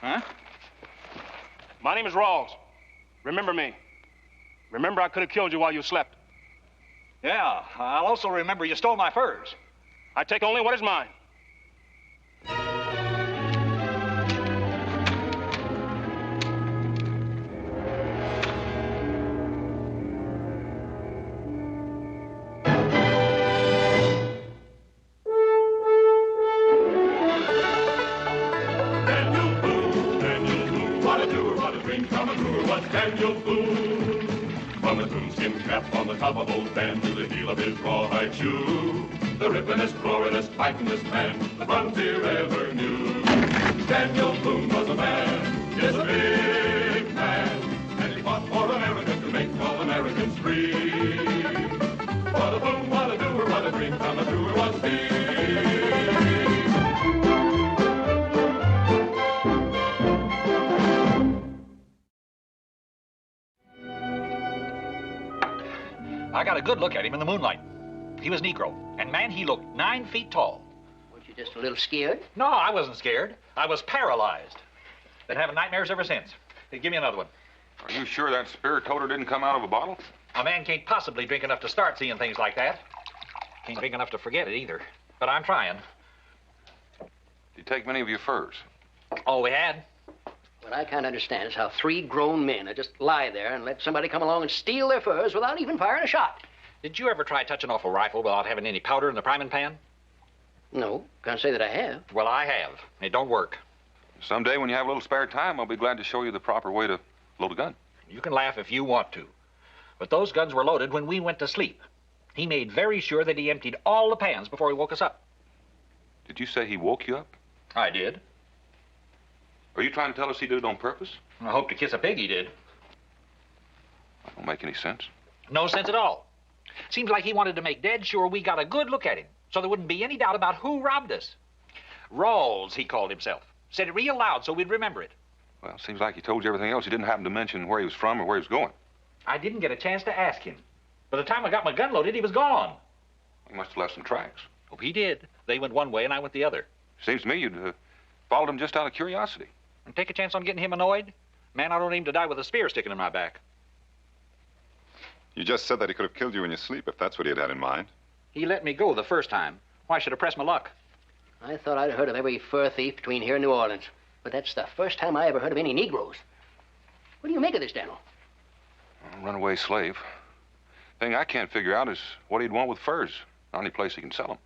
Huh? My name is Rawls. Remember me. Remember I could have killed you while you slept. Yeah, I'll also remember you stole my furs. I take only what is mine. Daniel Boone. From a coonskin cap on the top of old Dan to the heel of his rawhide shoe, the rippenest, roaringest, fightingest man the frontier ever knew. Daniel Boone was a man, yes, a big man, and he fought for America to make all Americans free. What a boom, what a doer, what a dream come truer was he. I got a good look at him in the moonlight. He was Negro, and man, he looked 9 feet tall. Weren't you just a little scared? No, I wasn't scared. I was paralyzed. Been having nightmares ever since. Hey, give me another one. Are you sure that spirit toter didn't come out of a bottle? A man can't possibly drink enough to start seeing things like that. Can't drink enough to forget it either. But I'm trying. Did you take many of your furs? Oh, we had. What I can't understand is how 3 grown men would just lie there and let somebody come along and steal their furs without even firing a shot. Did you ever try touching off a rifle without having any powder in the priming pan? No, can't say that I have. Well, I have. It don't work. Someday when you have a little spare time, I'll be glad to show you the proper way to load a gun. You can laugh if you want to. But those guns were loaded when we went to sleep. He made very sure that he emptied all the pans before he woke us up. Did you say he woke you up? I did. Are you trying to tell us he did it on purpose? I hope to kiss a pig he did. That don't make any sense. No sense at all. Seems like he wanted to make dead sure we got a good look at him, so there wouldn't be any doubt about who robbed us. Rawls, he called himself. Said it real loud so we'd remember it. Well, it seems like he told you everything else. He didn't happen to mention where he was from or where he was going. I didn't get a chance to ask him. By the time I got my gun loaded, he was gone. He must have left some tracks. Oh, he did. They went one way and I went the other. Seems to me you'd followed him just out of curiosity. And take a chance on getting him annoyed? Man, I don't aim to die with a spear sticking in my back. You just said that he could have killed you in your sleep, if that's what he had in mind. He let me go the first time. Why should I press my luck? I thought I'd heard of every fur thief between here and New Orleans. But that's the first time I ever heard of any Negroes. What do you make of this, Daniel? A runaway slave. Thing I can't figure out is what he'd want with furs. Not any place he can sell them.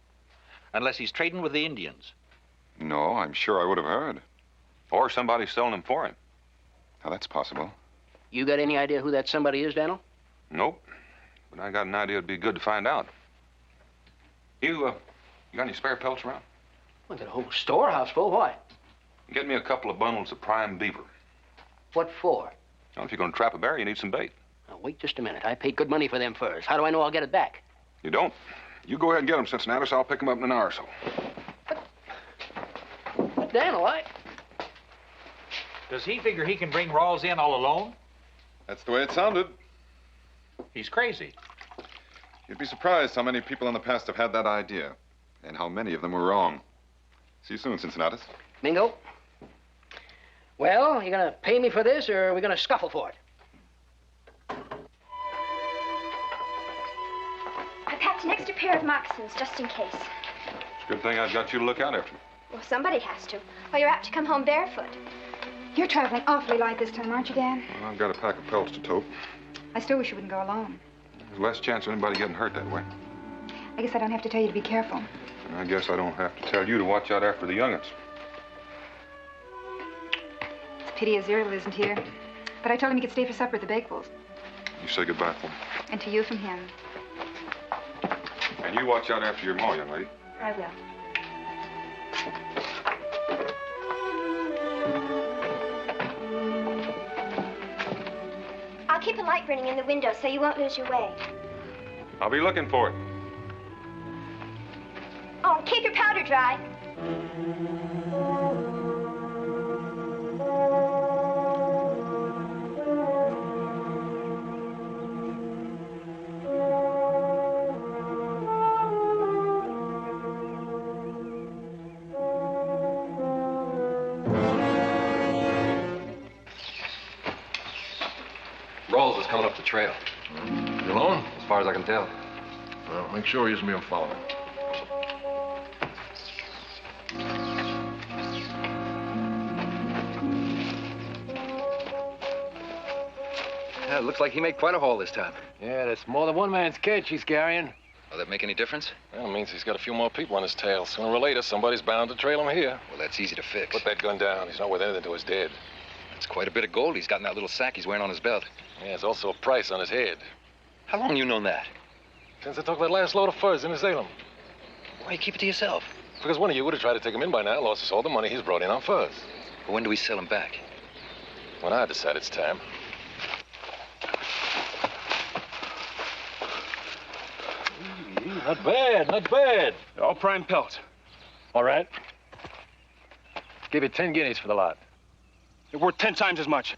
Unless he's trading with the Indians. No, I'm sure I would have heard. Or somebody's selling them for him. Now, that's possible. You got any idea who that somebody is, Daniel? Nope. But I got an idea it'd be good to find out. You got any spare pelts around? Well, got a whole storehouse full. Why? Get me a couple of bundles of prime beaver. What for? Well, if you're going to trap a bear, you need some bait. Now, wait just a minute. I paid good money for them furs. How do I know I'll get it back? You don't? You go ahead and get them, Cincinnati, so I'll pick them up in an hour or so. But Daniel, Does he figure he can bring Rawls in all alone? That's the way it sounded. He's crazy. You'd be surprised how many people in the past have had that idea, and how many of them were wrong. See you soon, Cincinnatus. Mingo? Well, you gonna pay me for this, or are we gonna scuffle for it? I packed an extra pair of moccasins just in case. It's a good thing I've got you to look out after me. Well, somebody has to, or you're apt to come home barefoot. You're traveling awfully light this time, aren't you, Dan? Well, I've got a pack of pelts to tote. I still wish you wouldn't go alone. There's less chance of anybody getting hurt that way. I guess I don't have to tell you to be careful. And I guess I don't have to tell you to watch out after the young'uns. It's a pity Azirl isn't here. But I told him he could stay for supper at the Bakefuls. You say goodbye for me. And to you from him. And you watch out after your ma, young lady. I will. I'll keep a light burning in the window so you won't lose your way. I'll be looking for it. Oh, and keep your powder dry. trail. You alone? As far as I can tell. Well, make sure he isn't being followed. Yeah, it looks like he made quite a haul this time. Yeah, that's more than one man's catch he's carrying. Will that make any difference? Well, it means he's got a few more people on his tail. Sooner or later, somebody's bound to trail him here. Well, that's easy to fix. Put that gun down. He's not worth anything to his dead. That's quite a bit of gold he's got in that little sack he's wearing on his belt. Yeah, there's also a price on his head. How long you known that? Since I took that last load of furs into Salem. Why you keep it to yourself? Because one of you would have tried to take him in by now, lost us all the money he's brought in on furs. But when do we sell him back? When I decide it's time. Not bad, not bad. All prime pelt. All right. Give you 10 guineas for the lot. They're worth 10 times as much.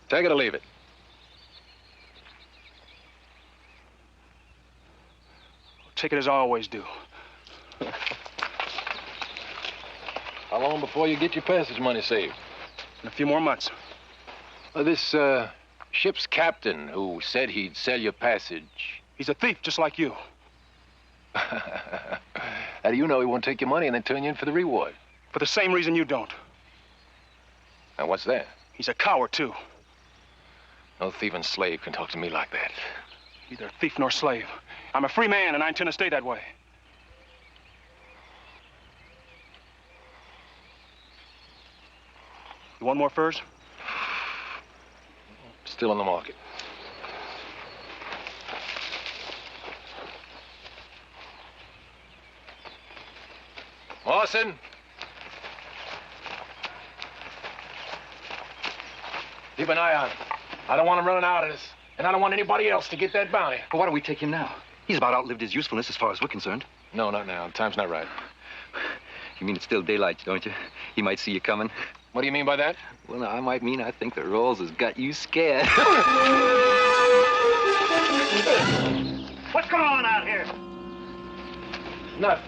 Take it or leave it. Take it as I always do. How long before you get your passage money saved? In a few more months. This ship's captain who said he'd sell your passage. He's a thief just like you. How do you know he won't take your money and then turn you in for the reward? For the same reason you don't. And what's that? He's a coward, too. No thieving slave can talk to me like that. Neither thief nor slave. I'm a free man, and I intend to stay that way. You want more furs? Still on the market. Orson! Keep an eye on him. I don't want him running out of this. And I don't want anybody else to get that bounty. But why don't we take him now? He's about outlived his usefulness as far as we're concerned. No, not now. The time's not right. You mean it's still daylight, don't you? He might see you coming. What do you mean by that? Well, now, I might mean I think that Rawls has got you scared. What's going on out here? Nothing.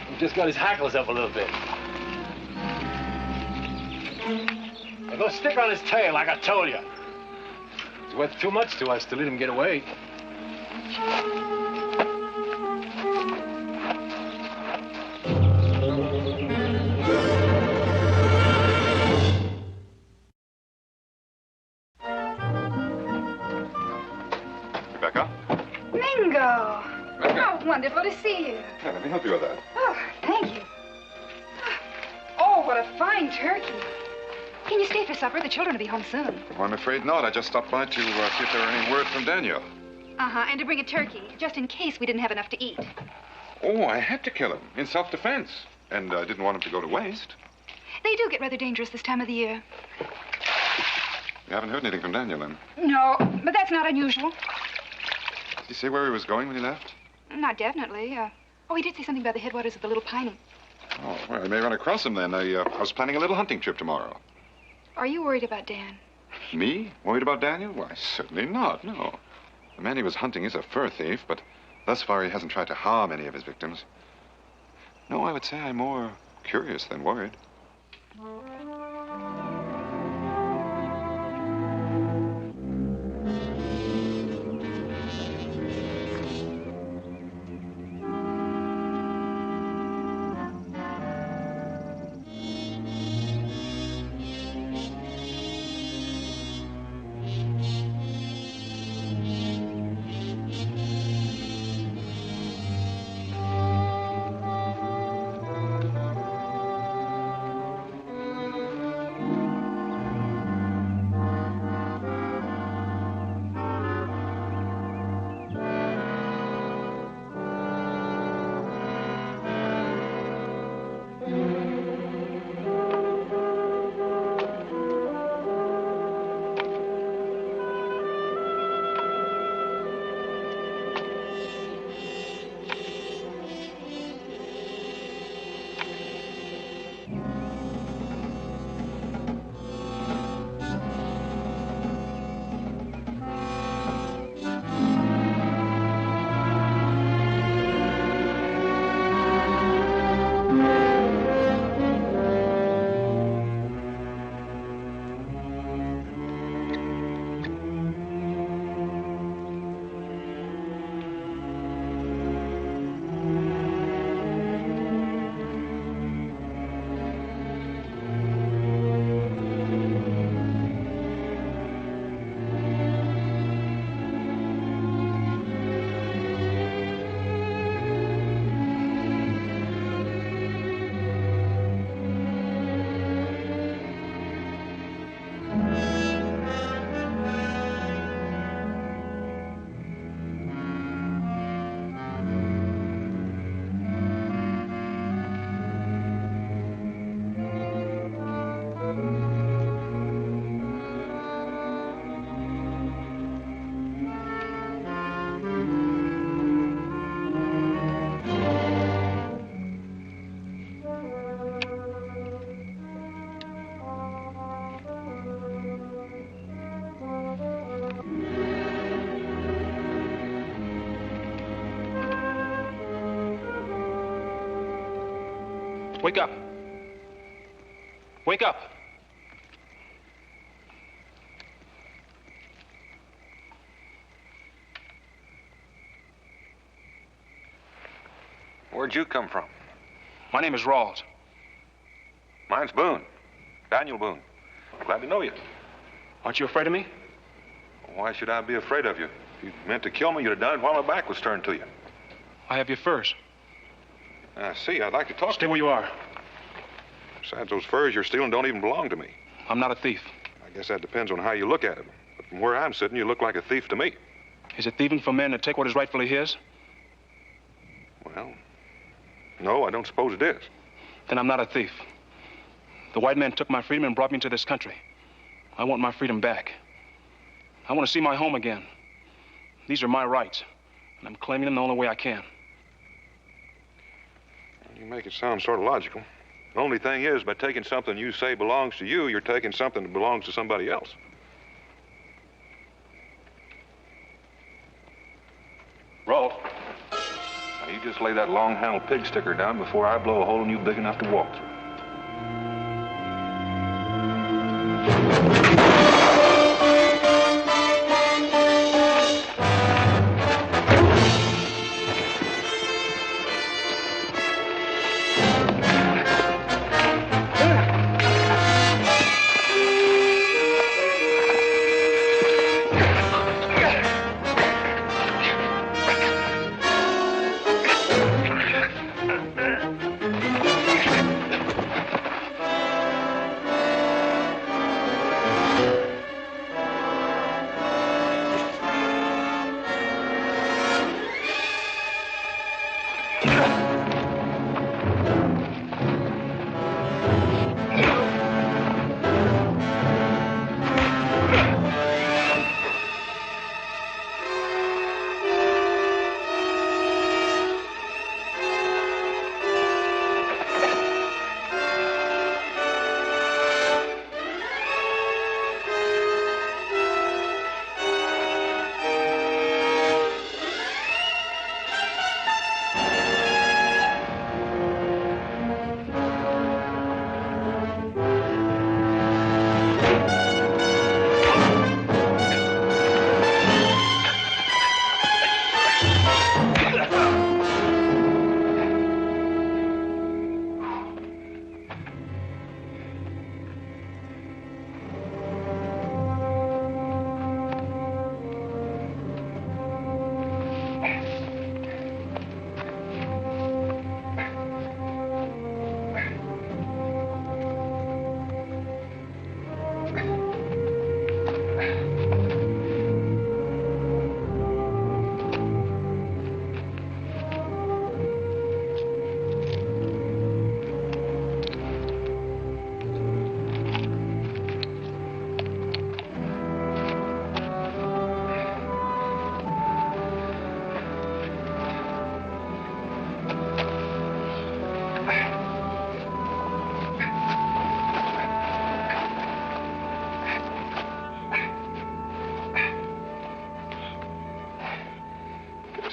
He just got his hackles up a little bit. Now go stick on his tail like I told you. It's worth too much to us to let him get away. Rebecca? Ringo! Rebecca. How wonderful to see you. Yeah, let me help you with that. Oh, thank you. Oh, what a fine turkey. Can you stay for supper? The children will be home soon. Well, I'm afraid not. I just stopped by to see if there were any word from Daniel. Uh-huh, and to bring a turkey, just in case we didn't have enough to eat. Oh, I had to kill him in self-defense. And I didn't want him to go to waste. They do get rather dangerous this time of the year. You haven't heard anything from Daniel, then? No, but that's not unusual. Did he say where he was going when he left? Not definitely. Oh, he did say something about the headwaters of the Little Piney. Oh, well, I may run across him then. I was planning a little hunting trip tomorrow. Are you worried about Dan? Me? Worried about Daniel? Why, certainly not, no. The man he was hunting is a fur thief, but thus far he hasn't tried to harm any of his victims. No, I would say I'm more curious than worried. Wake up. Wake up. Where'd you come from? My name is Rawls. Mine's Boone. Daniel Boone. Glad to know you. Aren't you afraid of me? Why should I be afraid of you? If you meant to kill me, you'd have done it while my back was turned to you. I have your furs. I see. I'd like to talk Stay where you are. Besides, those furs you're stealing don't even belong to me. I'm not a thief. I guess that depends on how you look at them. But from where I'm sitting, you look like a thief to me. Is it thieving for men to take what is rightfully his? Well, no, I don't suppose it is. Then I'm not a thief. The white man took my freedom and brought me into this country. I want my freedom back. I want to see my home again. These are my rights, and I'm claiming them the only way I can. You make it sound sort of logical. The only thing is, by taking something you say belongs to you, you're taking something that belongs to somebody else. Roll. Now, you just lay that long-handled pig sticker down before I blow a hole in you big enough to walk through.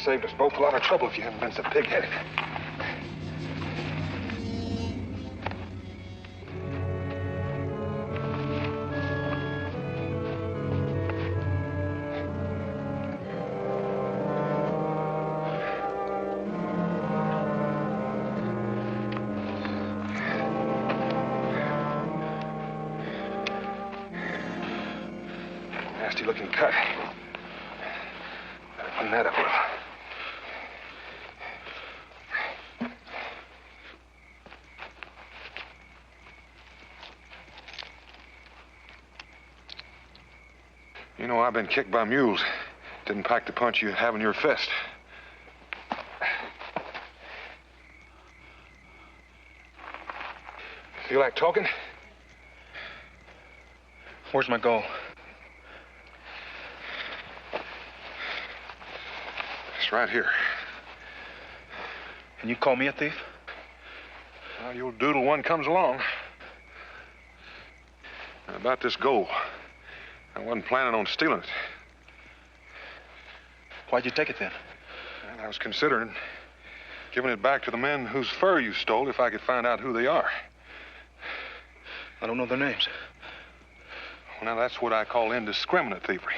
Saved us both a lot of trouble if you hadn't been so pig-headed. Nasty-looking cut. Better clean that up a little. You know, I've been kicked by mules. Didn't pack the punch you have in your fist. Feel like talking? Where's my goal? It's right here. And you call me a thief? Well, you'll doodle one comes along. Now, about this gold. I wasn't planning on stealing it. Why'd you take it then? Well, I was considering Giving it back to the men whose fur you stole if I could find out who they are. I don't know their names. Well, now, that's what I call indiscriminate thievery.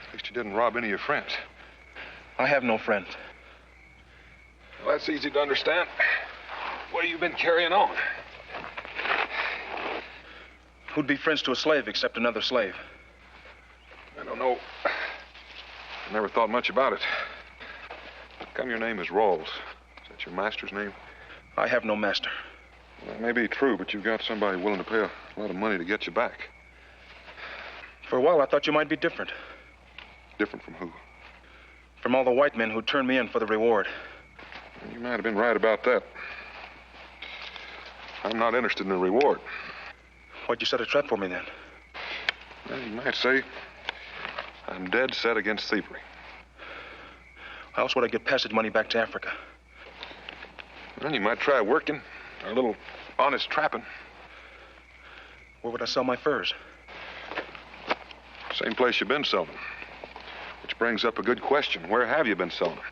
At least you didn't rob any of your friends. I have no friends. Well, that's easy to understand. What have you been carrying on? Who'd be friends to a slave except another slave? I don't know. I never thought much about it. How come your name is Rawls? Is that your master's name? I have no master. Well, that may be true, but you've got somebody willing to pay a lot of money to get you back. For a while, I thought you might be different. Different from who? From all the white men who turned me in for the reward. You might have been right about that. I'm not interested in the reward. Why'd you set a trap for me, then? Well, you might say I'm dead set against thievery. How else would I get passage money back to Africa? Well, you might try working, or a little honest trapping. Where would I sell my furs? Same place you've been selling them. Which brings up a good question. Where have you been selling them?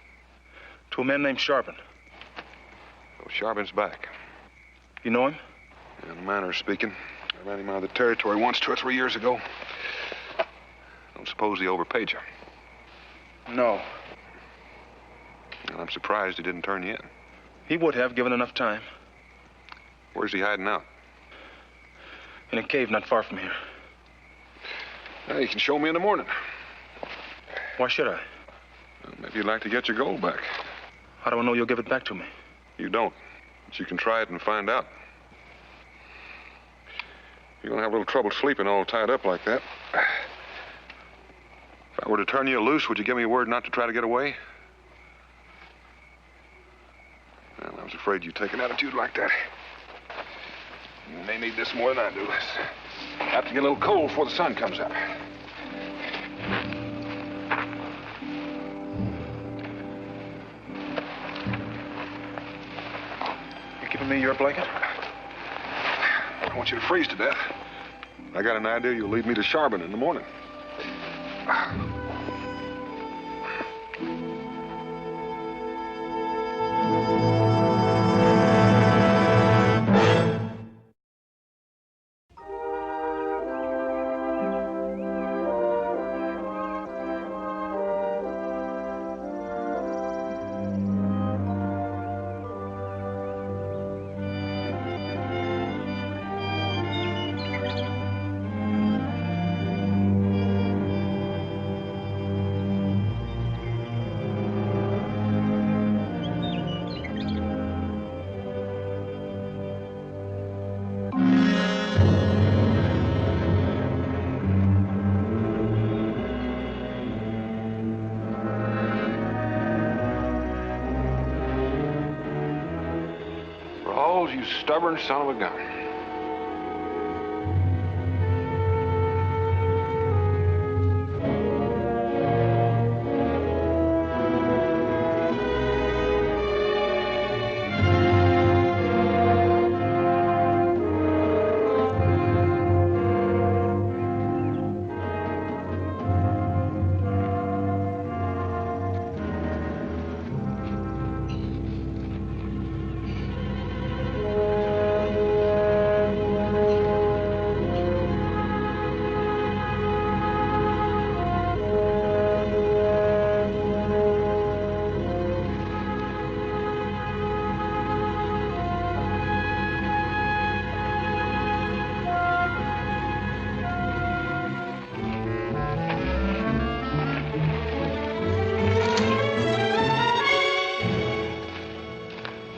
To a man named Charbon. Well, Charbon's back. You know him? In a manner of speaking. I ran him out of the territory once 2 or 3 years ago. Don't suppose he overpaid you. No. And I'm surprised he didn't turn you in. He would have, given enough time. Where's he hiding out? In a cave not far from here. Well, you can show me in the morning. Why should I? Well, maybe you'd like to get your gold back. How do I know you'll give it back to me? You don't. But you can try it and find out. You're going to have a little trouble sleeping all tied up like that. If I were to turn you loose, would you give me a word not to try to get away? Well, I was afraid you'd take an attitude like that. You may need this more than I do. It's apt to get a little cold before the sun comes up. You giving me your blanket? I don't want you to freeze to death. I got an idea you'll lead me to Charbon in the morning. Rawls, you stubborn son of a gun.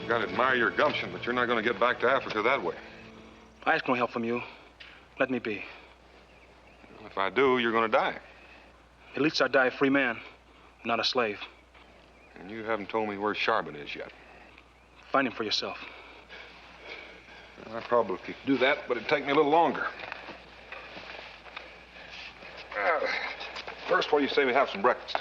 I admire your gumption, but you're not going to get back to Africa that way. I ask no help from you. Let me be. If I do, you're going to die. At least I die a free man, not a slave. And you haven't told me where Charbon is yet. Find him for yourself. Well, I probably could do that, but it'd take me a little longer. First, what do you say we have some breakfast?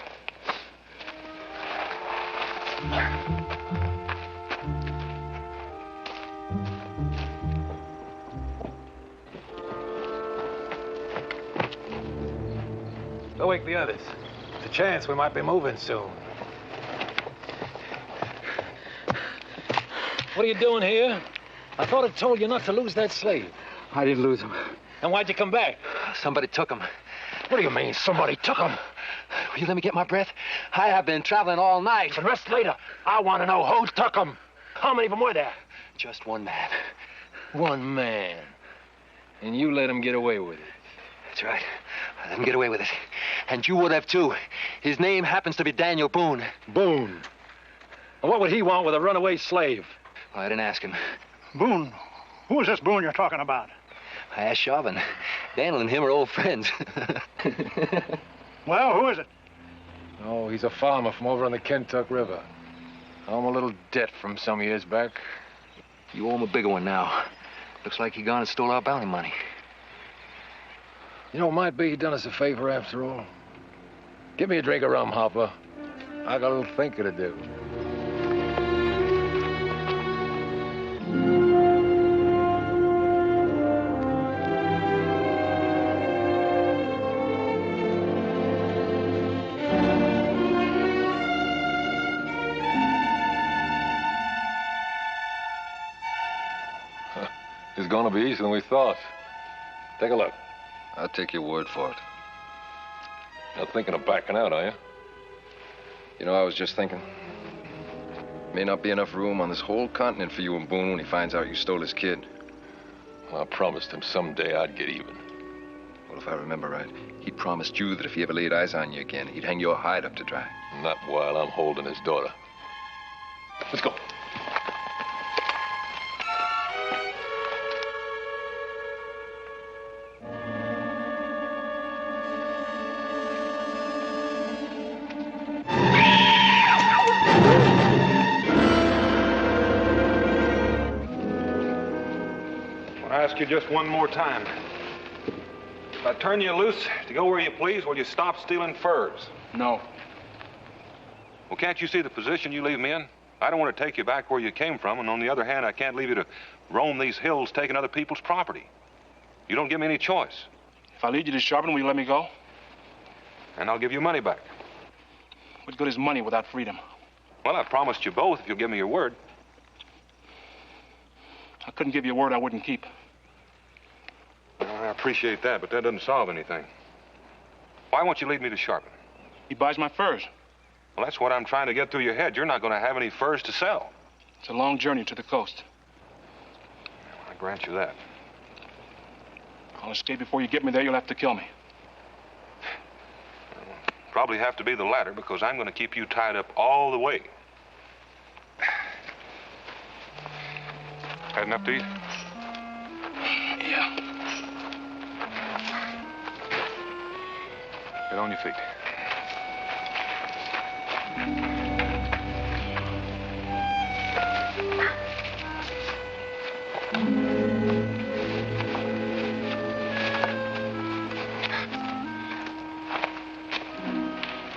Don't wake the others. There's a chance we might be moving soon. What are you doing here? I thought I told you not to lose that slave. I didn't lose him. And why'd you come back? Somebody took him. What do you mean, somebody took him? Will you let me get my breath? I have been traveling all night. And rest later. I want to know who took him. How many of them were there? Just one man. One man. And you let him get away with it. That's right. I let him get away with it. And you would have, too. His name happens to be Daniel Boone. Boone. And what would he want with a runaway slave? Well, I didn't ask him. Boone? Who is this Boone you're talking about? I asked Chauvin. Daniel and him are old friends. Well, who is it? Oh, he's a farmer from over on the Kentuck River. I owe him a little debt from some years back. You owe him a bigger one now. Looks like he gone and stole our bounty money. You know, it might be he done us a favor after all. Give me a drink of rum, Hopper. I got a little thinking to do. It's gonna be easier than we thought. Take a look. I'll take your word for it. Not thinking of backing out, are you? You know, I was just thinking. May not be enough room on this whole continent for you and Boone when he finds out you stole his kid. Well, I promised him someday I'd get even. Well, if I remember right, he promised you that if he ever laid eyes on you again, he'd hang your hide up to dry. Not while I'm holding his daughter. Let's go. I ask you just one more time. If I turn you loose to go where you please, will you stop stealing furs? No. Well, can't you see the position you leave me in? I don't want to take you back where you came from, and on the other hand, I can't leave you to roam these hills taking other people's property. You don't give me any choice. If I lead you to Charbon, will you let me go? And I'll give you money back. What good is money without freedom? Well, I promised you both if you'll give me your word. I couldn't give you a word I wouldn't keep. Well, I appreciate that, but that doesn't solve anything. Why won't you lead me to Sharpen? He buys my furs. Well, that's what I'm trying to get through your head. You're not going to have any furs to sell. It's a long journey to the coast. I grant you that. I'll escape before you get me there. You'll have to kill me. Probably have to be the latter, because I'm going to keep you tied up all the way. Had enough to eat? Yeah. Get on your feet.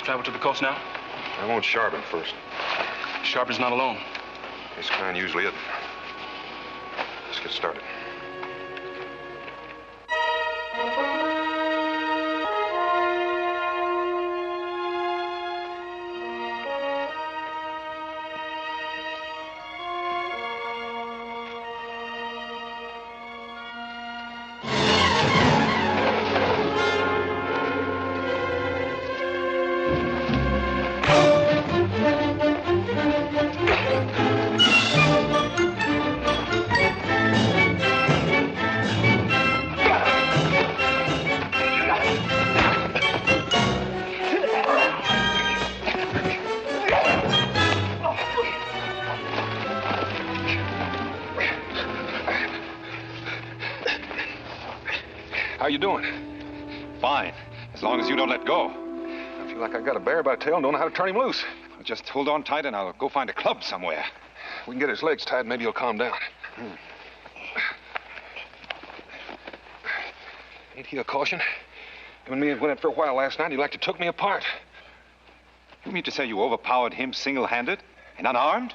Travel to the coast now? I want Sharpen first. Sharpen's not alone. This kind usually isn't. Let's get started. How you doing? Fine, as long as you don't let go. I feel like I got a bear by the tail and don't know how to turn him loose. Just hold on tight and I'll go find a club somewhere. We can get his legs tied, maybe he'll calm down. Ain't he a caution? Him and me went out for a while last night. He like to took me apart. You mean to say you overpowered him single-handed and unarmed?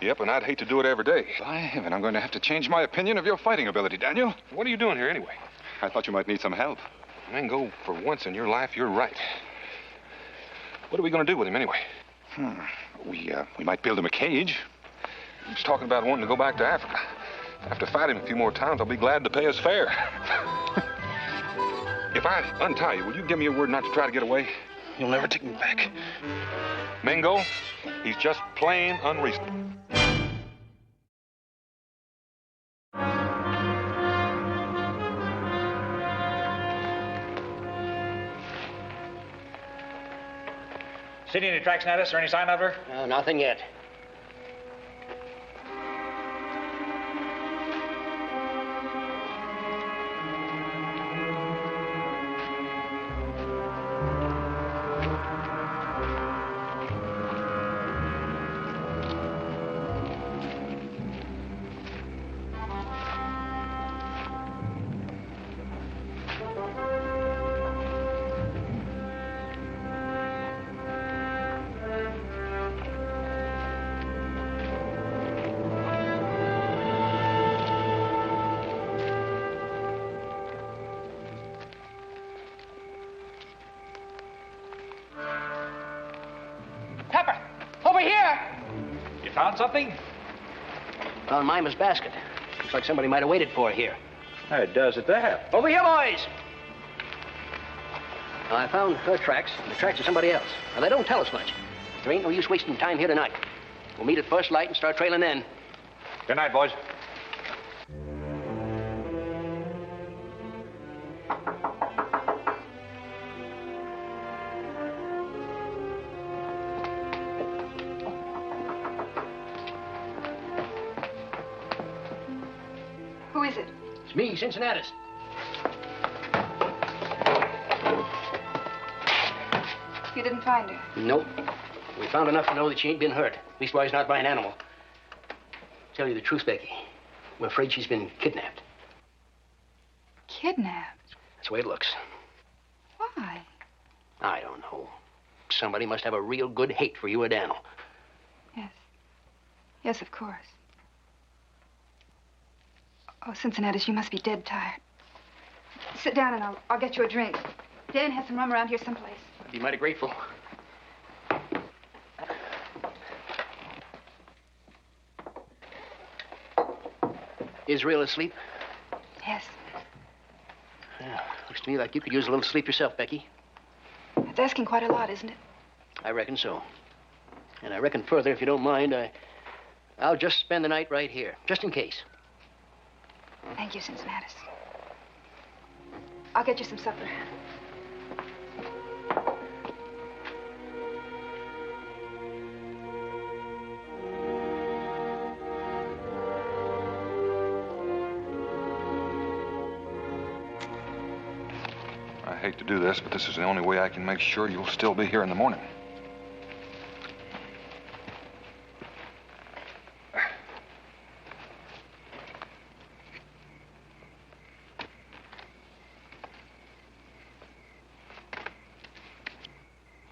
Yep, and I'd hate to do it every day. By heaven, I'm going to have to change my opinion of your fighting ability, Daniel. What are you doing here anyway? I thought you might need some help. Mingo, for once in your life, you're right. What are we going to do with him anyway? We might build him a cage. He's talking about wanting to go back to Africa. After fighting him a few more times, I'll be glad to pay his fare. If I untie you, will you give me your word not to try to get away? You'll never take me back. Mingo, he's just plain unreasonable. Seen any tracks, Natus, or any sign of her? No, nothing yet. Found something? Found Mima's basket. Looks like somebody might have waited for her here. It does at that. Over here, boys! Now, I found her tracks and the tracks of somebody else. Now, they don't tell us much. There ain't no use wasting time here tonight. We'll meet at first light and start trailing then. Good night, boys. Who is it? It's me, Cincinnati. You didn't find her? Nope. We found enough to know that she ain't been hurt. Leastwise, not by an animal. Tell you the truth, Becky. We're afraid she's been kidnapped. Kidnapped? That's the way it looks. Why? I don't know. Somebody must have a real good hate for you or Daniel. Yes. Yes, of course. Oh, Cincinnati, you must be dead tired. Sit down and I'll get you a drink. Dan has some rum around here someplace. I'd be mighty grateful. Israel asleep? Yes. Yeah, looks to me like you could use a little sleep yourself, Becky. That's asking quite a lot, isn't it? I reckon so. And I reckon further, if you don't mind, I'll just spend the night right here, just in case. Thank you, Cincinnati. I'll get you some supper. I hate to do this, but this is the only way I can make sure you'll still be here in the morning.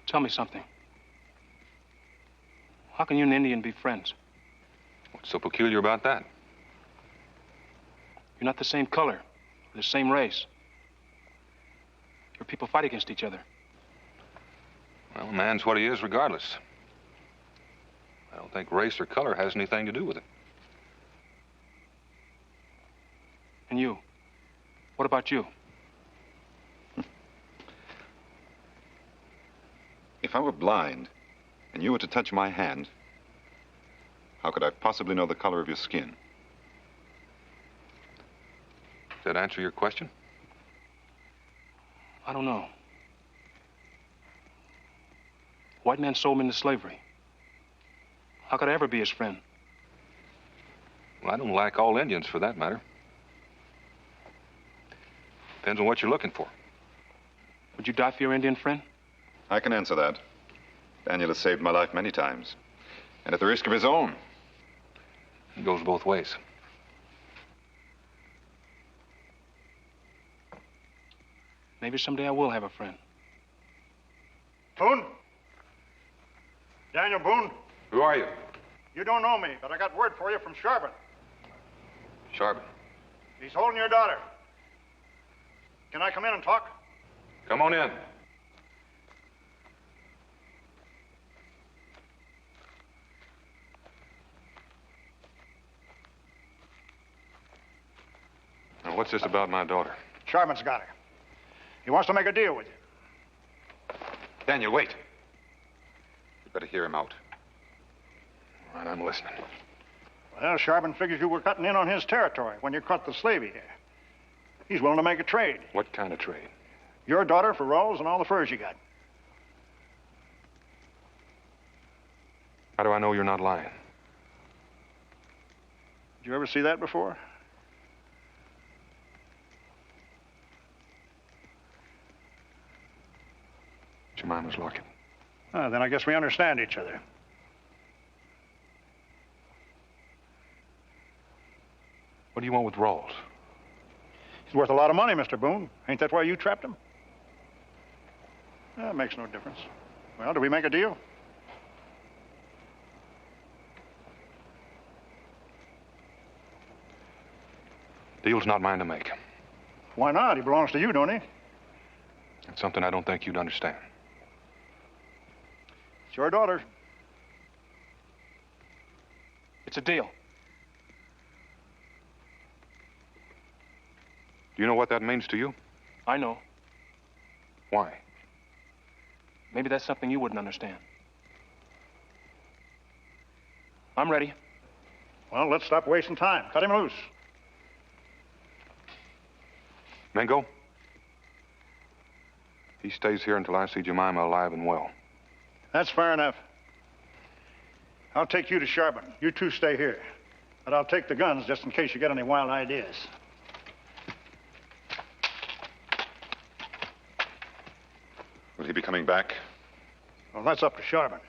Tell me something. How can you and an Indian be friends? What's so peculiar about that? You're not the same color, the same race. Your people fight against each other. Well, a man's what he is regardless. I don't think race or color has anything to do with it. And you? What about you? If I were blind and you were to touch my hand, how could I possibly know the color of your skin? Does that answer your question? I don't know. White man sold me into slavery. How could I ever be his friend? Well, I don't like all Indians, for that matter. Depends on what you're looking for. Would you die for your Indian friend? I can answer that. Daniel has saved my life many times, and at the risk of his own. It goes both ways. Maybe someday I will have a friend. Boone? Daniel Boone? Who are you? You don't know me, but I got word for you from Sharpen. Sharpen. He's holding your daughter. Can I come in and talk? Come on in. What's this about my daughter? Sharman's got her. He wants to make a deal with you. Daniel, wait. You better hear him out. All right, I'm listening. Well, Sharman figures you were cutting in on his territory when you cut the slavey here. He's willing to make a trade. What kind of trade? Your daughter for Rawls and all the furs you got. How do I know you're not lying? Did you ever see that before? Jemima's locket. Ah, then I guess we understand each other. What do you want with Rawls? He's worth a lot of money, Mr. Boone. Ain't that why you trapped him? That makes no difference. Well, do we make a deal? Deal's not mine to make. Why not? He belongs to you, don't he? It's something I don't think you'd understand. It's your daughter. It's a deal. Do you know what that means to you? I know. Why? Maybe that's something you wouldn't understand. I'm ready. Well, let's stop wasting time. Cut him loose. Mingo? He stays here until I see Jemima alive and well. That's fair enough. I'll take you to Sharpen. You two stay here. But I'll take the guns just in case you get any wild ideas. Will he be coming back? Well, that's up to Sharpen.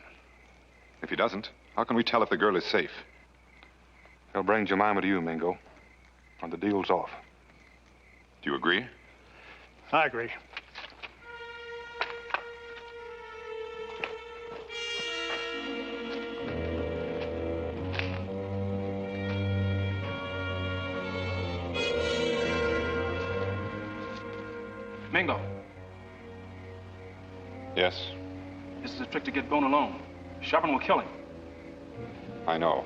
If he doesn't, how can we tell if the girl is safe? He'll bring Jemima to you, Mingo. And the deal's off. Do you agree? I agree. Mingo. Yes? This is a trick to get Boone alone. Sharpen will kill him. I know.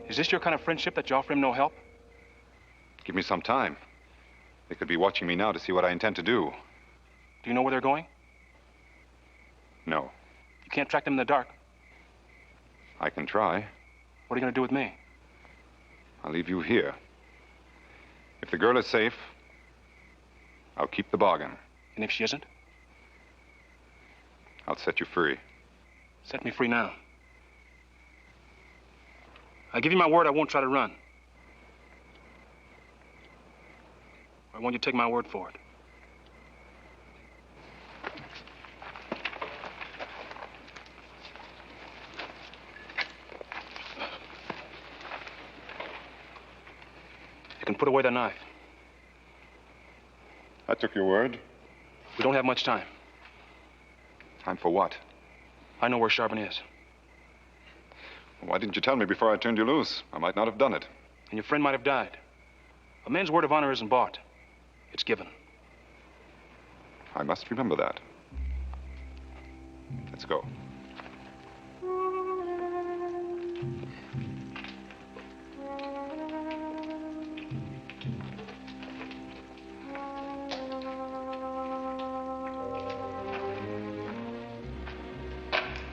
Is this your kind of friendship that you offer him no help? Give me some time. They could be watching me now to see what I intend to do. Do you know where they're going? No. You can't track them in the dark. I can try. What are you going to do with me? I'll leave you here. If the girl is safe, I'll keep the bargain. And if she isn't? I'll set you free. Set me free now. I give you my word I won't try to run. I want you to take my word for it. You can put away the knife. I took your word. We don't have much time. Time for what? I know where Sharpen is. Why didn't you tell me before I turned you loose? I might not have done it. And your friend might have died. A man's word of honor isn't bought. It's given. I must remember that. Let's go.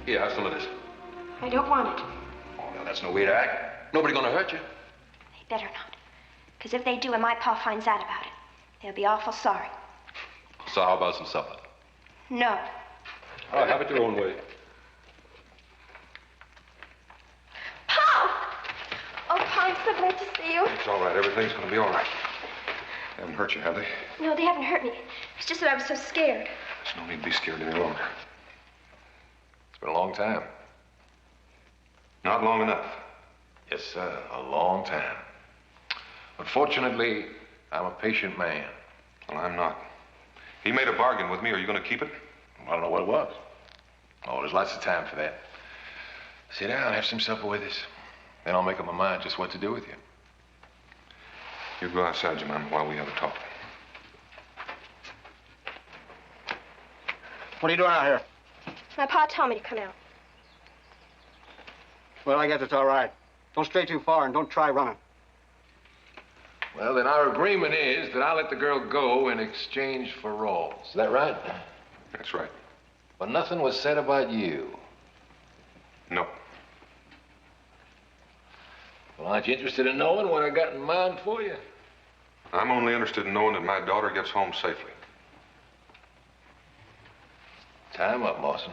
Here, have some of this. I don't want it. Oh, now that's no way to act. Nobody gonna hurt you. They better not. Because if they do and my pa finds out about it, they'll be awful sorry. So how about some supper? No. All right, have it your own way. Pa! Oh, Pa, I'm so glad to see you. It's all right. Everything's going to be all right. They haven't hurt you, have they? No, they haven't hurt me. It's just that I was so scared. There's no need to be scared any longer. It's been a long time. Not long enough. Yes, sir, a long time. Unfortunately, I'm a patient man. Well, I'm not. He made a bargain with me. Are you going to keep it? I don't know what it was. Oh, there's lots of time for that. Sit down, have some supper with us. Then I'll make up my mind just what to do with you. You go outside, Jemima, while we have a talk. What are you doing out here? My pa told me to come out. Well, I guess it's all right. Don't stray too far and don't try running. Well, then our agreement is that I'll let the girl go in exchange for Rawls. Is that right? That's right. But nothing was said about you. No. Well, aren't you interested in knowing what I got in mind for you? I'm only interested in knowing that my daughter gets home safely. Time up, Mawson.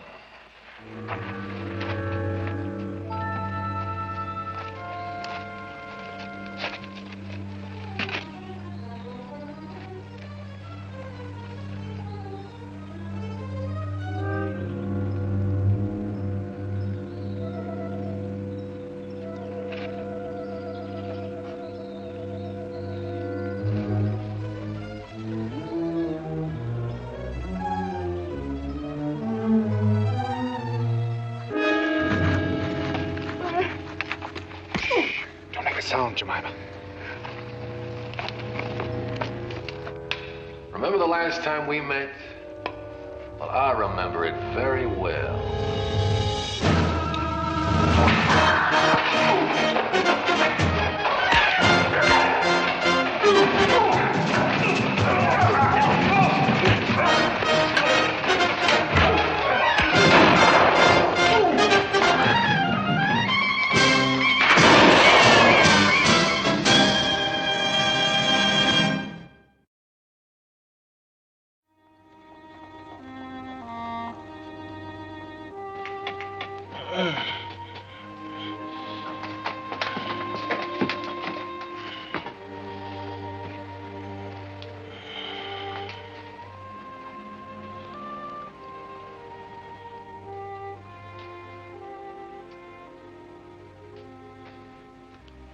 Sound, Jemima. Remember the last time we met? Well, I remember it very well.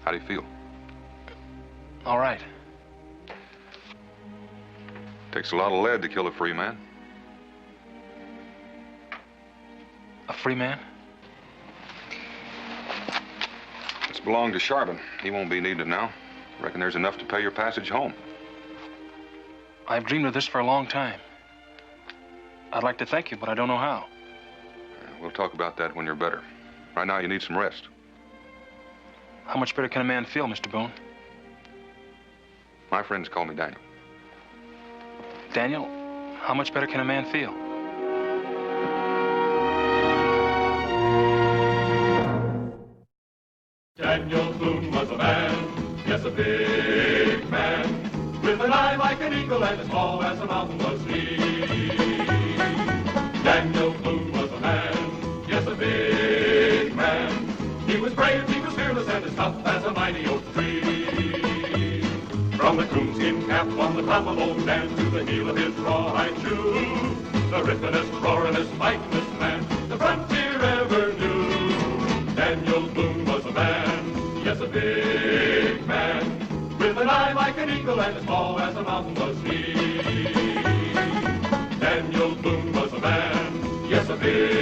How do you feel? All right. Takes a lot of lead to kill a free man. A free man? It's belonged to Charbon. He won't be needed now. Reckon there's enough to pay your passage home. I've dreamed of this for a long time. I'd like to thank you, but I don't know how. We'll talk about that when you're better. Right now, you need some rest. How much better can a man feel, Mr. Boone? My friends call me Daniel. Daniel, how much better can a man feel? Daniel Boone was a man, yes, a big man, with an eye like an eagle and as tall as a mountain was he. Daniel Boone was a man, yes, a big man. He was brave, he was fearless, and as tough as a mighty oak tree. From the coonskin cap on the top of old Dan to the heel of his rawhide shoe, the rippenest, roaringest, fightingest man the frontier ever knew. Daniel Boone was a man, yes, a big man, with an eye like an eagle and as tall as a mountain was he. Daniel Boone was a man, yes, a big